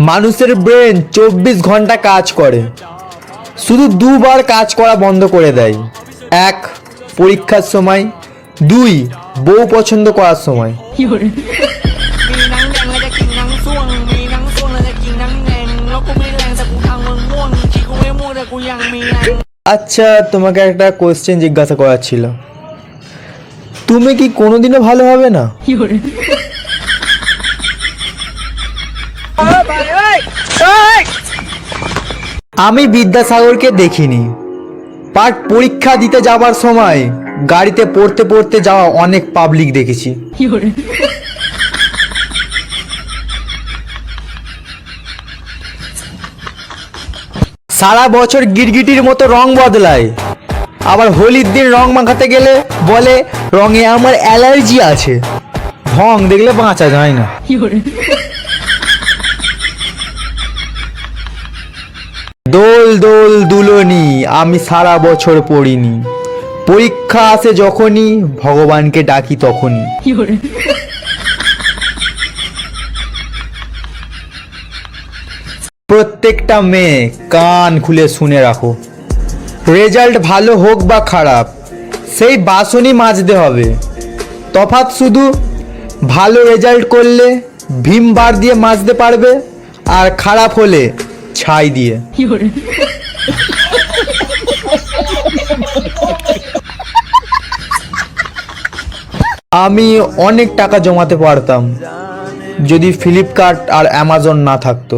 মানুষের ব্রেন 24 ঘন্টা কাজ করে, শুধু দুবার কাজ করা বন্ধ করে দেয়। 1, পরীক্ষার সময়, 2, বউ পছন্দ করার সময়। আচ্ছা, তোমাকে একটা কোশ্চেন জিজ্ঞাসা করার ছিল, তুমি কি কোনোদিনও ভালো হবে না? আমি বিদ্যাসাগরকে দেখিনি, বাট পরীক্ষা দিতে যাবার সময় গাড়িতে পড়তে পড়তে যাওয়া অনেক পাবলিক দেখেছি। সারা বছর গিরগিটির মতো রং বদলায়, আবার হোলির দিন রং মাখাতে গেলে বলে রঙে আমার অ্যালার্জি আছে। ঢং দেখলে বাঁচা যায় না। দোল দোল দুলনি আমি সারা বছর পড়িনি, পরীক্ষা আসে যখনই ভগবানকে ডাকি তখনই। প্রত্যেকটা মেয়ে কান খুলে শুনে রাখো, রেজাল্ট ভালো হোক বা খারাপ সেই বাসনই মাজতে হবে। তফাৎ শুধু ভালো রেজাল্ট করলে ভীম বার দিয়ে মাজতে পারবে, আর খারাপ হলে ছাই দিয়ে। আমি অনেক টাকা জমাতে পারতাম যদি ফ্লিপকার্ট আর অ্যামাজন না থাকতো।